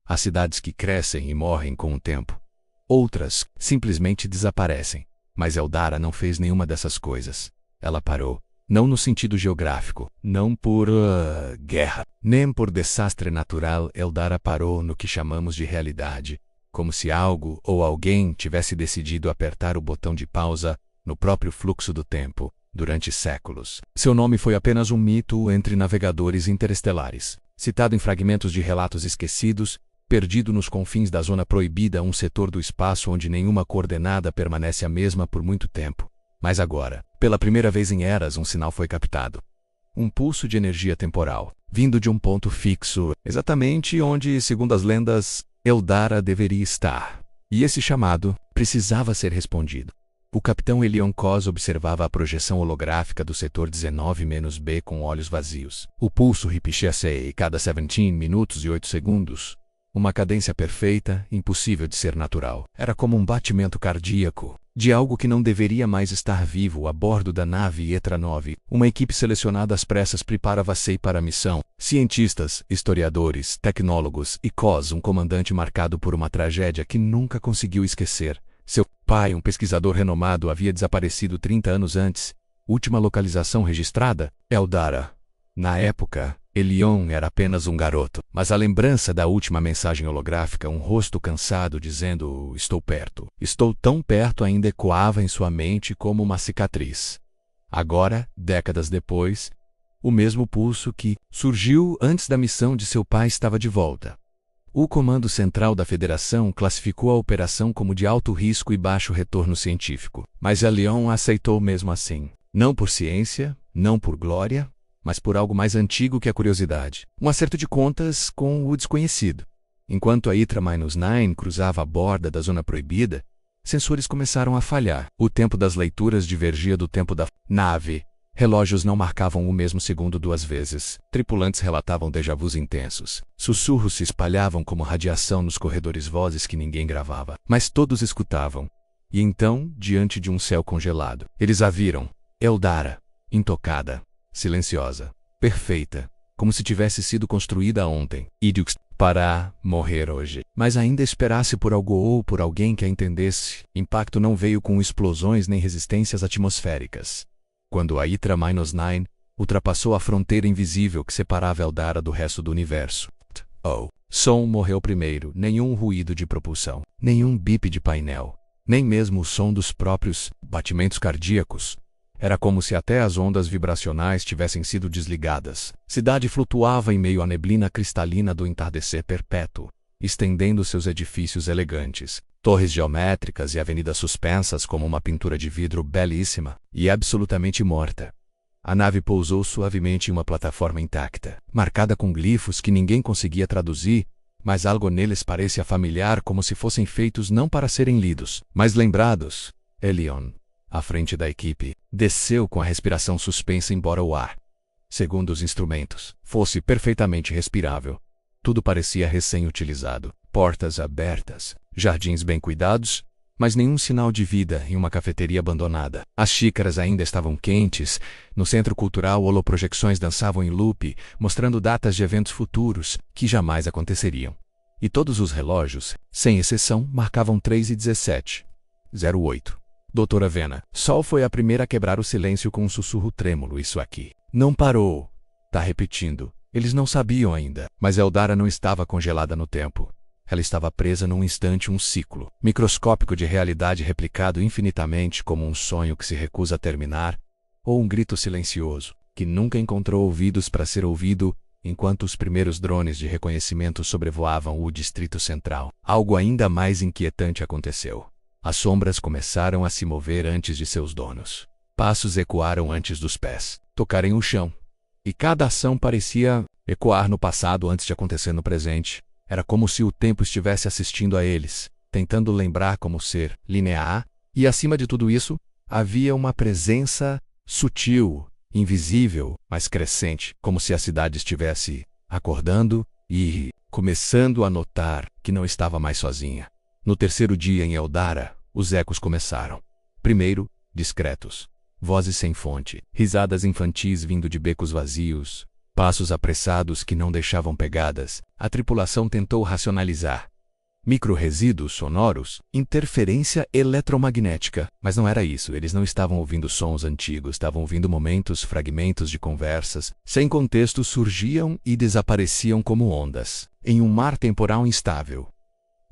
Há cidades que crescem e morrem com o tempo. Outras simplesmente desaparecem. Mas Eldara não fez nenhuma dessas coisas. Ela parou. Não no sentido geográfico, não por guerra, nem por desastre natural. Eldara parou no que chamamos de realidade, como se algo ou alguém tivesse decidido apertar o botão de pausa no próprio fluxo do tempo durante séculos. Seu nome foi apenas um mito entre navegadores interestelares, citado em fragmentos de relatos esquecidos, perdido nos confins da zona proibida, um setor do espaço onde nenhuma coordenada permanece a mesma por muito tempo. Mas agora, pela primeira vez em eras, um sinal foi captado. Um pulso de energia temporal, vindo de um ponto fixo, exatamente onde, segundo as lendas, Eldara deveria estar. E esse chamado precisava ser respondido. O capitão Elion Kos observava a projeção holográfica do setor 19-B com olhos vazios. O pulso repetia-se cada 17 minutos e 8 segundos. Uma cadência perfeita, impossível de ser natural. Era como um batimento cardíaco de algo que não deveria mais estar vivo a bordo da nave Etra 9. Uma equipe selecionada às pressas preparava-se para a missão. Cientistas, historiadores, tecnólogos e Kos, um comandante marcado por uma tragédia que nunca conseguiu esquecer. Seu pai, um pesquisador renomado, havia desaparecido 30 anos antes. Última localização registrada? Eldara. Na época, Elion era apenas um garoto, mas a lembrança da última mensagem holográfica, um rosto cansado dizendo "estou perto, estou tão perto", ainda ecoava em sua mente como uma cicatriz. Agora, décadas depois, o mesmo pulso que surgiu antes da missão de seu pai estava de volta. O Comando Central da Federação classificou a operação como de alto risco e baixo retorno científico, mas Elion aceitou mesmo assim. Não por ciência, não por glória, mas por algo mais antigo que a curiosidade. Um acerto de contas com o desconhecido. Enquanto a Itra-9 cruzava a borda da zona proibida, sensores começaram a falhar. O tempo das leituras divergia do tempo da nave. Relógios não marcavam o mesmo segundo duas vezes. Tripulantes relatavam déjà-vus intensos. Sussurros se espalhavam como radiação nos corredores, vozes que ninguém gravava. Mas todos escutavam. E então, diante de um céu congelado, eles a viram. Eldara, intocada. Silenciosa, perfeita, como se tivesse sido construída ontem. Idiux para morrer hoje. Mas ainda esperasse por algo ou por alguém que a entendesse. Impacto não veio com explosões nem resistências atmosféricas. Quando a Itra-9 ultrapassou a fronteira invisível que separava Eldara do resto do universo. Som morreu primeiro, nenhum ruído de propulsão, nenhum bip de painel, nem mesmo o som dos próprios batimentos cardíacos. Era como se até as ondas vibracionais tivessem sido desligadas. Cidade flutuava em meio à neblina cristalina do entardecer perpétuo, estendendo seus edifícios elegantes, torres geométricas e avenidas suspensas como uma pintura de vidro belíssima e absolutamente morta. A nave pousou suavemente em uma plataforma intacta, marcada com glifos que ninguém conseguia traduzir, mas algo neles parecia familiar, como se fossem feitos não para serem lidos, mas lembrados. Elion, à frente da equipe, desceu com a respiração suspensa, embora o ar, segundo os instrumentos, fosse perfeitamente respirável. Tudo parecia recém-utilizado. Portas abertas, jardins bem cuidados, mas nenhum sinal de vida em uma cafeteria abandonada. As xícaras ainda estavam quentes. No centro cultural, holoprojecções dançavam em loop, mostrando datas de eventos futuros que jamais aconteceriam. E todos os relógios, sem exceção, marcavam 3:17. 08. Doutora Vena. Sol foi a primeira a quebrar o silêncio com um sussurro trêmulo. Isso aqui não parou. Tá repetindo. Eles não sabiam ainda, mas Eldara não estava congelada no tempo. Ela estava presa num instante, um ciclo microscópico de realidade replicado infinitamente, como um sonho que se recusa a terminar, ou um grito silencioso, que nunca encontrou ouvidos para ser ouvido, enquanto os primeiros drones de reconhecimento sobrevoavam o Distrito Central. Algo ainda mais inquietante aconteceu. As sombras começaram a se mover antes de seus donos. Passos ecoaram antes dos pés tocarem o chão. E cada ação parecia ecoar no passado antes de acontecer no presente. Era como se o tempo estivesse assistindo a eles, tentando lembrar como ser linear, e acima de tudo isso, havia uma presença sutil, invisível, mas crescente, como se a cidade estivesse acordando e começando a notar que não estava mais sozinha. No terceiro dia em Eldara, os ecos começaram. Primeiro, discretos. Vozes sem fonte, risadas infantis vindo de becos vazios, Passos apressados que não deixavam pegadas. A tripulação tentou racionalizar. Micro-resíduos sonoros, interferência eletromagnética. Mas não era isso, eles não estavam ouvindo sons antigos, estavam ouvindo momentos, fragmentos de conversas, sem contexto, surgiam e desapareciam como ondas, em um mar temporal instável.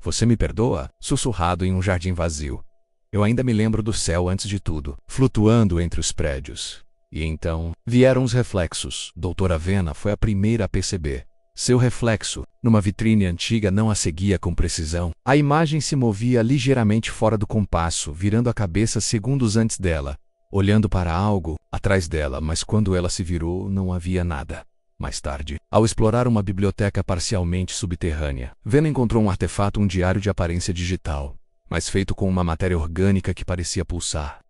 Você me perdoa? Sussurrado em um jardim vazio. Eu ainda me lembro do céu antes de tudo, flutuando entre os prédios. E então, vieram os reflexos. Doutora Vena foi a primeira a perceber. Seu reflexo, numa vitrine antiga, não a seguia com precisão. A imagem se movia ligeiramente fora do compasso, virando a cabeça segundos antes dela, olhando para algo atrás dela, mas quando ela se virou, não havia nada. Mais tarde, ao explorar uma biblioteca parcialmente subterrânea, Vena encontrou um artefato, um diário de aparência digital, mas feito com uma matéria orgânica que parecia pulsar.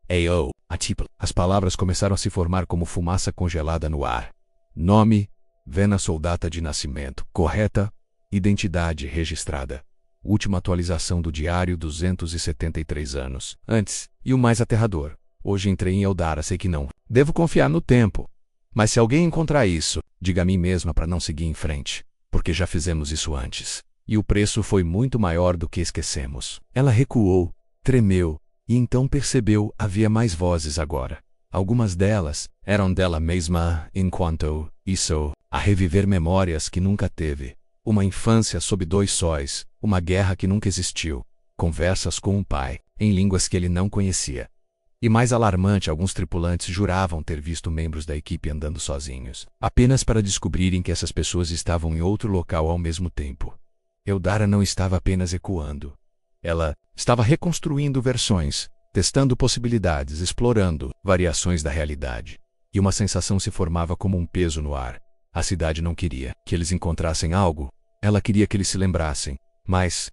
A tipo. As palavras começaram a se formar como fumaça congelada no ar. Nome: Vena, soldata de nascimento. Correta. Identidade registrada. Última atualização do diário, 273 anos. Antes, e o mais aterrador. Hoje entrei em Eldara, sei que não devo confiar no tempo. Mas se alguém encontrar isso, diga a mim mesma para não seguir em frente. Porque já fizemos isso antes. E o preço foi muito maior do que esquecemos. Ela recuou, tremeu, e então percebeu havia mais vozes agora. Algumas delas eram dela mesma, enquanto isso, a reviver memórias que nunca teve. Uma infância sob 2 sóis, uma guerra que nunca existiu, conversas com um pai, em línguas que ele não conhecia. E mais alarmante, alguns tripulantes juravam ter visto membros da equipe andando sozinhos, apenas para descobrirem que essas pessoas estavam em outro local ao mesmo tempo. Eldara não estava apenas ecoando. Ela estava reconstruindo versões, testando possibilidades, explorando variações da realidade. E uma sensação se formava como um peso no ar. A cidade não queria que eles encontrassem algo. Ela queria que eles se lembrassem. Mas,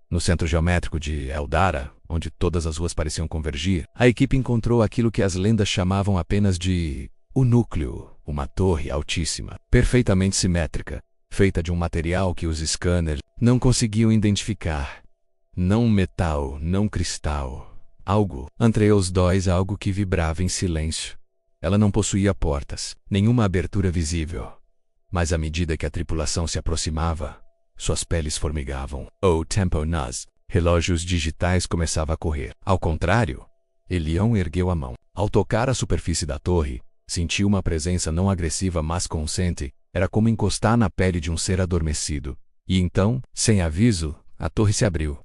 no centro geométrico de Eldara, onde todas as ruas pareciam convergir, a equipe encontrou aquilo que as lendas chamavam apenas de o núcleo, uma torre altíssima, perfeitamente simétrica, feita de um material que os scanners não conseguiam identificar. Não metal, não cristal. Algo entre os dois, algo que vibrava em silêncio. Ela não possuía portas, nenhuma abertura visível. Mas à medida que a tripulação se aproximava, suas peles formigavam. O tempo nos relógios digitais começava a correr. Ao contrário, Elion ergueu a mão. Ao tocar a superfície da torre, sentiu uma presença não agressiva mas consciente. Era como encostar na pele de um ser adormecido. E então, sem aviso, a torre se abriu.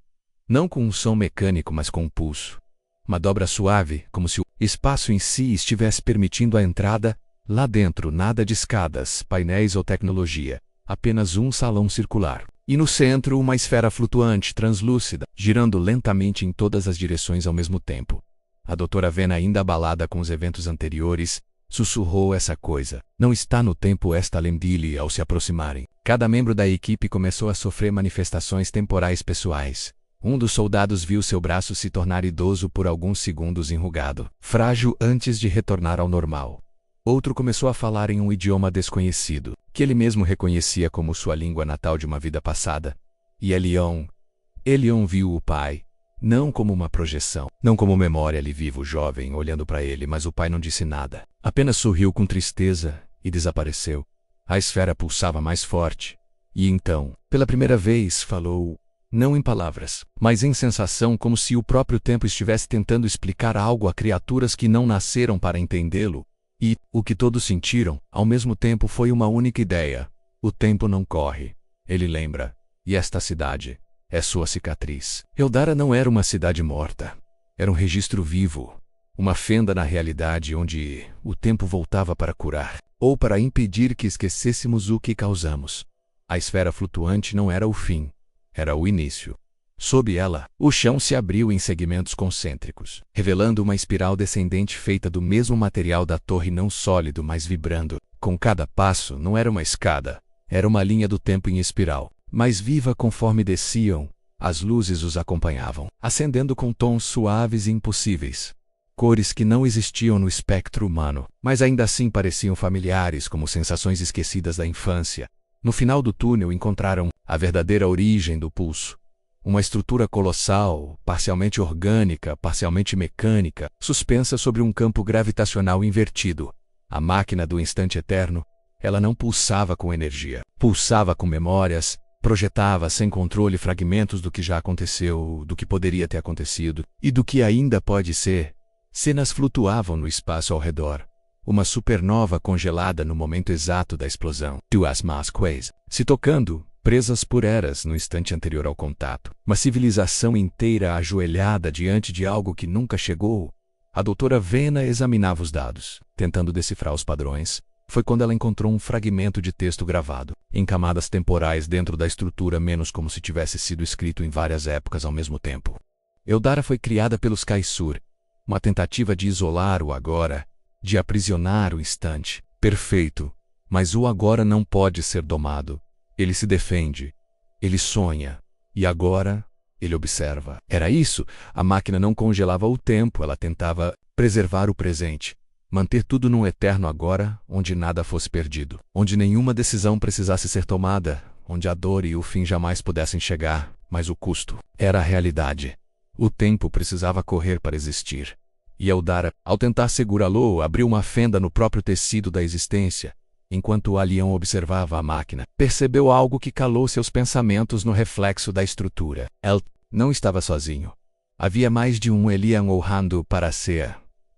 Não com um som mecânico, mas com um pulso. Uma dobra suave, como se o espaço em si estivesse permitindo a entrada. Lá dentro, nada de escadas, painéis ou tecnologia. Apenas um salão circular. E no centro, uma esfera flutuante, translúcida, girando lentamente em todas as direções ao mesmo tempo. A doutora Vena, ainda abalada com os eventos anteriores, sussurrou essa coisa. Não está no tempo esta lembile ao se aproximarem. Cada membro da equipe começou a sofrer manifestações temporais pessoais. Um dos soldados viu seu braço se tornar idoso por alguns segundos, enrugado, frágil antes de retornar ao normal. Outro começou a falar em um idioma desconhecido, que ele mesmo reconhecia como sua língua natal de uma vida passada. E Elion viu o pai, não como uma projeção, não como memória ali vivo, jovem, olhando para ele, mas o pai não disse nada. Apenas sorriu com tristeza e desapareceu. A esfera pulsava mais forte. E então, pela primeira vez, falou, não em palavras, mas em sensação, como se o próprio tempo estivesse tentando explicar algo a criaturas que não nasceram para entendê-lo. E, o que todos sentiram, ao mesmo tempo, foi uma única ideia. O tempo não corre. Ele lembra. E esta cidade é sua cicatriz. Eldara não era uma cidade morta. Era um registro vivo. Uma fenda na realidade onde o tempo voltava para curar, ou para impedir que esquecêssemos o que causamos. A esfera flutuante não era o fim. Era o início. Sob ela, o chão se abriu em segmentos concêntricos, revelando uma espiral descendente feita do mesmo material da torre, não sólido, mas vibrando. Com cada passo, não era uma escada. Era uma linha do tempo em espiral, mais viva conforme desciam. As luzes os acompanhavam, acendendo com tons suaves e impossíveis. Cores que não existiam no espectro humano, mas ainda assim pareciam familiares, como sensações esquecidas da infância. No final do túnel encontraram a verdadeira origem do pulso. Uma estrutura colossal, parcialmente orgânica, parcialmente mecânica, suspensa sobre um campo gravitacional invertido. A máquina do instante eterno, Ela não pulsava com energia. Pulsava com memórias, projetava sem controle fragmentos do que já aconteceu, do que poderia ter acontecido e do que ainda pode ser. Cenas flutuavam no espaço ao redor. Uma supernova congelada no momento exato da explosão. Duas masquas se tocando, presas por eras no instante anterior ao contato. Uma civilização inteira ajoelhada diante de algo que nunca chegou. A doutora Vena examinava os dados, tentando decifrar os padrões. Foi quando ela encontrou um fragmento de texto gravado, em camadas temporais dentro da estrutura, menos como se tivesse sido escrito em várias épocas ao mesmo tempo. Eldara foi criada pelos Kaisur, uma tentativa de isolar o agora, de aprisionar o instante. Perfeito, mas o agora não pode ser domado. Ele se defende, ele sonha, e agora ele observa. Era isso, a máquina não congelava o tempo, ela tentava preservar o presente. Manter tudo num eterno agora, onde nada fosse perdido, onde nenhuma decisão precisasse ser tomada, onde a dor e o fim jamais pudessem chegar, mas o custo era a realidade. O tempo precisava correr para existir. E Eldara, ao tentar segurá-lo, abriu uma fenda no próprio tecido da existência. Enquanto o alien observava a máquina, percebeu algo que calou seus pensamentos no reflexo da estrutura. Ele não estava sozinho. Havia mais de um alien honrando para ser.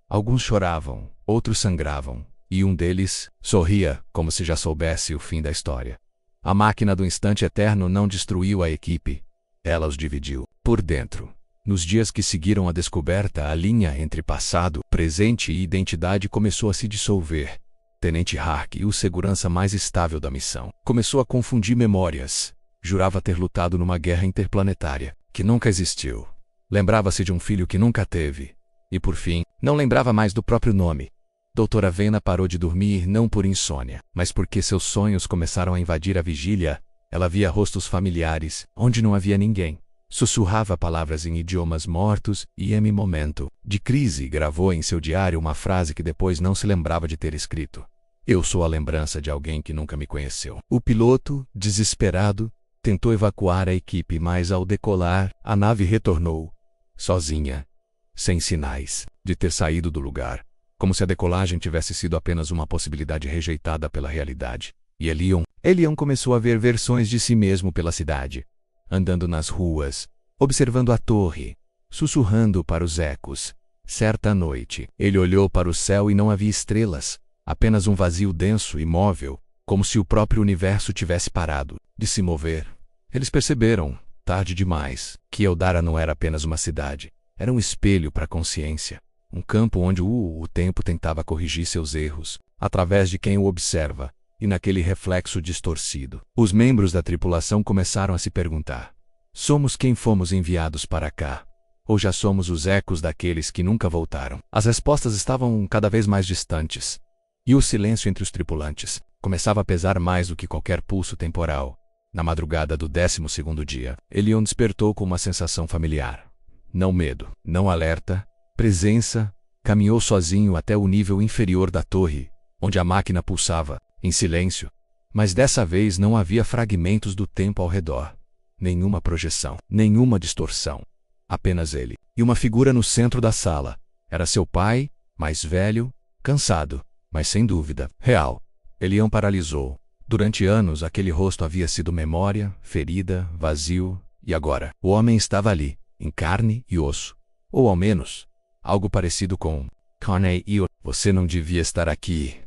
Alguns choravam, outros sangravam, e um deles sorria, como se já soubesse o fim da história. A máquina do instante eterno não destruiu a equipe. Ela os dividiu. Por dentro. Nos dias que seguiram a descoberta, a linha entre passado, presente e identidade começou a se dissolver. Tenente Hark, o segurança mais estável da missão, começou a confundir memórias. Jurava ter lutado numa guerra interplanetária, que nunca existiu. Lembrava-se de um filho que nunca teve. E por fim, não lembrava mais do próprio nome. Doutora Vena parou de dormir não por insônia, mas porque seus sonhos começaram a invadir a vigília. Ela via rostos familiares, onde não havia ninguém. Sussurrava palavras em idiomas mortos e, em momento de crise, gravou em seu diário uma frase que depois não se lembrava de ter escrito. Eu sou a lembrança de alguém que nunca me conheceu. O piloto, desesperado, tentou evacuar a equipe, mas ao decolar, a nave retornou, sozinha, sem sinais de ter saído do lugar, como se a decolagem tivesse sido apenas uma possibilidade rejeitada pela realidade. E Elion começou a ver versões de si mesmo pela cidade, andando nas ruas, observando a torre, sussurrando para os ecos. Certa noite, ele olhou para o céu e não havia estrelas, apenas um vazio denso e móvel, como se o próprio universo tivesse parado de se mover. Eles perceberam, tarde demais, que Eldara não era apenas uma cidade, era um espelho para a consciência, um campo onde o tempo tentava corrigir seus erros, através de quem o observa. E naquele reflexo distorcido, os membros da tripulação começaram a se perguntar: somos quem fomos enviados para cá? Ou já somos os ecos daqueles que nunca voltaram? As respostas estavam cada vez mais distantes. E o silêncio entre os tripulantes começava a pesar mais do que qualquer pulso temporal. Na madrugada do 12º dia, Elion despertou com uma sensação familiar. Não medo, não alerta, presença. Caminhou sozinho até o nível inferior da torre, onde a máquina pulsava, em silêncio, mas dessa vez não havia fragmentos do tempo ao redor. Nenhuma projeção, nenhuma distorção. Apenas ele, e uma figura no centro da sala. Era seu pai, mais velho, cansado, mas sem dúvida, real. Elion paralisou. Durante anos aquele rosto havia sido memória, ferida, vazio, e agora, o homem estava ali, em carne e osso. Ou ao menos, algo parecido com carne e osso. Você não devia estar aqui,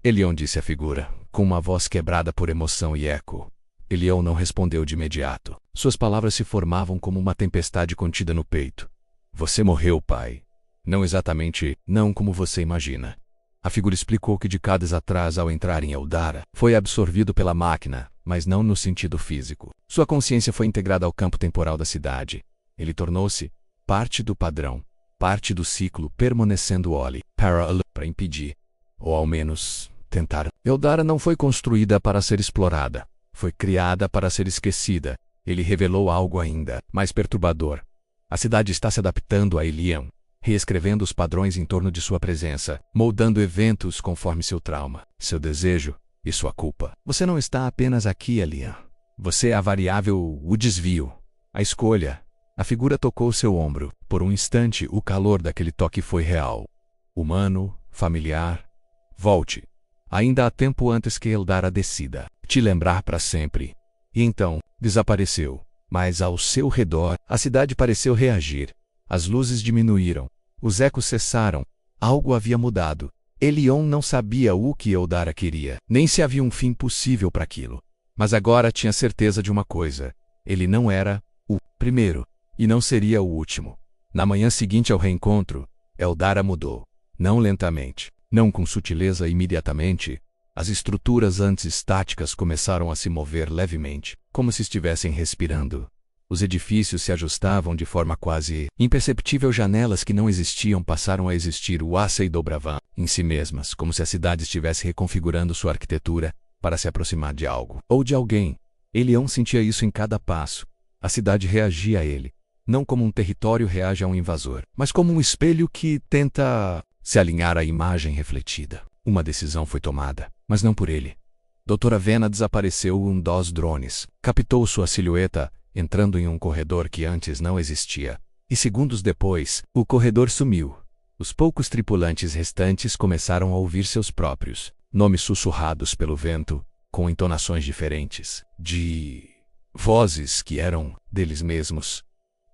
Elion disse à figura, com uma voz quebrada por emoção e eco. Elion não respondeu de imediato. Suas palavras se formavam como uma tempestade contida no peito. Você morreu, pai. Não exatamente, não como você imagina. A figura explicou que décadas atrás, ao entrar em Eldara, foi absorvido pela máquina, mas não no sentido físico. Sua consciência foi integrada ao campo temporal da cidade. Ele tornou-se parte do padrão, parte do ciclo, permanecendo para impedir, ou ao menos tentar. Eldara não foi construída para ser explorada. Foi criada para ser esquecida. Ele revelou algo ainda mais perturbador. A cidade está se adaptando a Elion, reescrevendo os padrões em torno de sua presença, moldando eventos conforme seu trauma, seu desejo e sua culpa. Você não está apenas aqui, Elion. Você é a variável, o desvio, a escolha. A figura tocou seu ombro. Por um instante, o calor daquele toque foi real. Humano, familiar. Volte. Ainda há tempo antes que Eldara decida te lembrar para sempre. E então, desapareceu. Mas ao seu redor, a cidade pareceu reagir. As luzes diminuíram. Os ecos cessaram. Algo havia mudado. Elion não sabia o que Eldara queria, nem se havia um fim possível para aquilo. Mas agora tinha certeza de uma coisa. Ele não era o primeiro, e não seria o último. Na manhã seguinte ao reencontro, Eldara mudou. Não lentamente, não com sutileza imediatamente. As estruturas antes estáticas começaram a se mover levemente, como se estivessem respirando. Os edifícios se ajustavam de forma quase imperceptível. Janelas que não existiam passaram a existir. O Asa e Dobravan em si mesmas, como se a cidade estivesse reconfigurando sua arquitetura para se aproximar de algo ou de alguém. Elion sentia isso em cada passo. A cidade reagia a ele, não como um território reage a um invasor, mas como um espelho que tenta se alinhar à imagem refletida. Uma decisão foi tomada, mas não por ele. Doutora Vena desapareceu. Um dos drones captou sua silhueta entrando em um corredor que antes não existia. E segundos depois, o corredor sumiu. Os poucos tripulantes restantes começaram a ouvir seus próprios nomes sussurrados pelo vento, com entonações diferentes, de vozes que eram deles mesmos.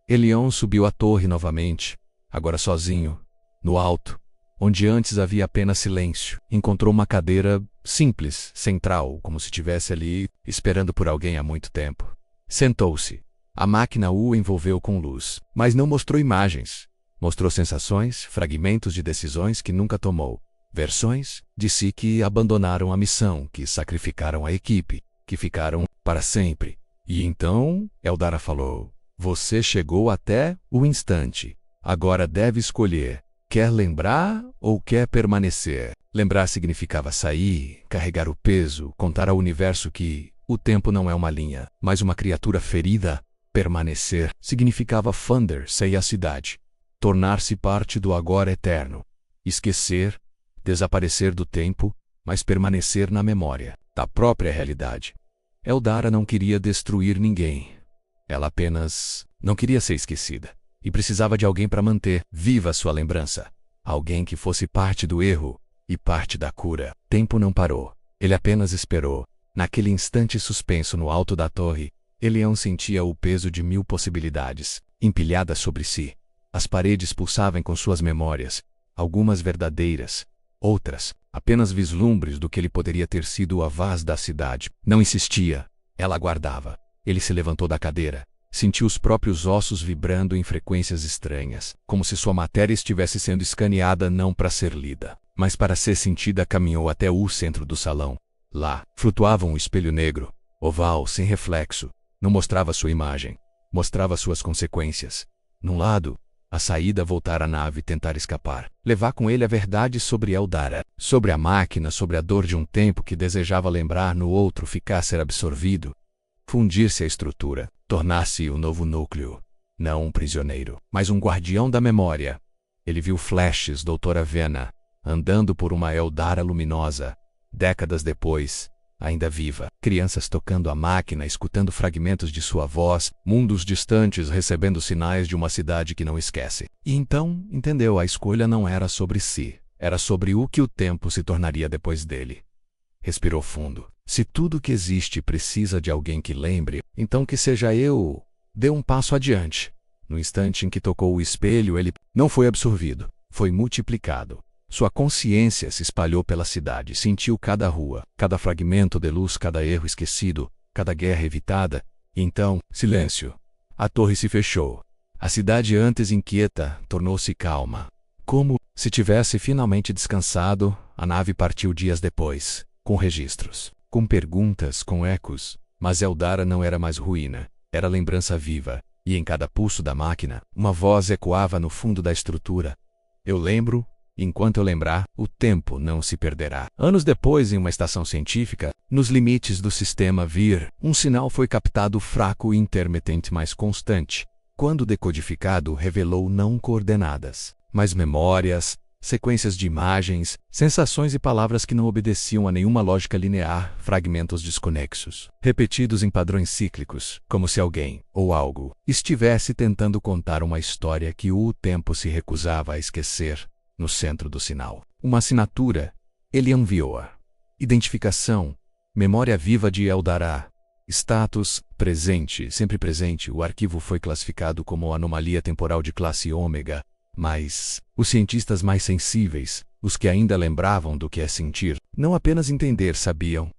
Elion subiu a torre novamente, agora sozinho, no alto, onde antes havia apenas silêncio. Encontrou uma cadeira simples, central, como se estivesse ali esperando por alguém há muito tempo. Sentou-se. A máquina o envolveu com luz, mas não mostrou imagens. Mostrou sensações, fragmentos de decisões que nunca tomou. Versões de si que abandonaram a missão, que sacrificaram a equipe, que ficaram para sempre. E então, Eldara falou: você chegou até o instante. Agora deve escolher. Quer lembrar ou quer permanecer? Lembrar significava sair, carregar o peso, contar ao universo que o tempo não é uma linha, mas uma criatura ferida. Permanecer significava fundir-se à cidade, tornar-se parte do agora eterno. Esquecer, desaparecer do tempo, mas permanecer na memória da própria realidade. Eldara não queria destruir ninguém. Ela apenas não queria ser esquecida. E precisava de alguém para manter viva sua lembrança. Alguém que fosse parte do erro e parte da cura. Tempo não parou. Ele apenas esperou. Naquele instante suspenso no alto da torre, Elion sentia o peso de 1000 possibilidades, empilhadas sobre si. As paredes pulsavam com suas memórias, algumas verdadeiras, outras, apenas vislumbres do que ele poderia ter sido a voz da cidade. Não insistia. Ela aguardava. Ele se levantou da cadeira. Sentiu os próprios ossos vibrando em frequências estranhas, como se sua matéria estivesse sendo escaneada não para ser lida, mas para ser sentida. Caminhou até o centro do salão. Lá, flutuava um espelho negro, oval, sem reflexo. Não mostrava sua imagem, mostrava suas consequências. Num lado, a saída: voltar à nave, tentar escapar. Levar com ele a verdade sobre Eldara, sobre a máquina, sobre a dor de um tempo que desejava lembrar. No outro, ficar, ser absorvido. Fundir-se à estrutura, tornar-se o novo núcleo. Não um prisioneiro, mas um guardião da memória. Ele viu flashes: Doutora Vena, andando por uma Eldara luminosa. Décadas depois, ainda viva. Crianças tocando a máquina, escutando fragmentos de sua voz. Mundos distantes recebendo sinais de uma cidade que não esquece. E então, entendeu, a escolha não era sobre si. Era sobre o que o tempo se tornaria depois dele. Respirou fundo. Se tudo que existe precisa de alguém que lembre, então que seja eu. Deu um passo adiante. No instante em que tocou o espelho, ele não foi absorvido, foi multiplicado. Sua consciência se espalhou pela cidade, sentiu cada rua, cada fragmento de luz, cada erro esquecido, cada guerra evitada. E então, silêncio. A torre se fechou. A cidade, antes inquieta, tornou-se calma. Como se tivesse finalmente descansado, a nave partiu dias depois, com registros, com perguntas, com ecos. Mas Eldara não era mais ruína, era lembrança viva. E em cada pulso da máquina, uma voz ecoava no fundo da estrutura. Eu lembro. Enquanto eu lembrar, o tempo não se perderá. Anos depois, em uma estação científica, nos limites do sistema Vir, um sinal foi captado fraco e intermitente, mas constante. Quando decodificado, revelou não coordenadas, mas memórias, sequências de imagens, sensações e palavras que não obedeciam a nenhuma lógica linear, fragmentos desconexos, repetidos em padrões cíclicos, como se alguém, ou algo, estivesse tentando contar uma história que o tempo se recusava a esquecer. No centro do sinal, uma assinatura. Ele enviou-a. Identificação. Memória viva de Eldara. Status: presente, sempre presente. O arquivo foi classificado como anomalia temporal de classe ômega, mas os cientistas mais sensíveis, os que ainda lembravam do que é sentir, não apenas entender, sabiam.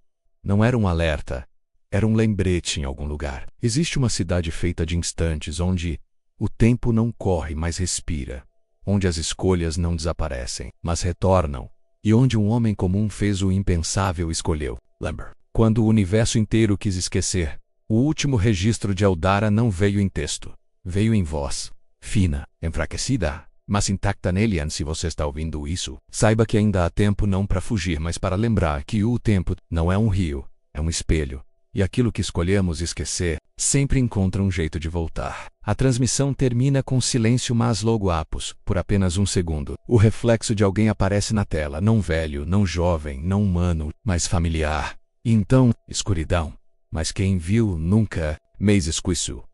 Não era um alerta, era um lembrete em algum lugar. Existe uma cidade feita de instantes onde o tempo não corre, mas respira, onde as escolhas não desaparecem, mas retornam, e onde um homem comum fez o impensável e escolheu. Lembra? Quando o universo inteiro quis esquecer, o último registro de Eldara não veio em texto, veio em voz, fina, enfraquecida, mas intacta nele. Se você está ouvindo isso, saiba que ainda há tempo não para fugir, mas para lembrar que o tempo não é um rio, é um espelho, e aquilo que escolhemos esquecer sempre encontra um jeito de voltar. A transmissão termina com silêncio, mas logo após, por apenas um segundo, o reflexo de alguém aparece na tela, não velho, não jovem, não humano, mas familiar. E então, escuridão. Mas quem viu nunca mais esqueceu.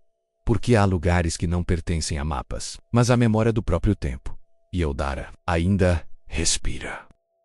Porque há lugares que não pertencem a mapas, mas à memória do próprio tempo. E Eldara ainda respira.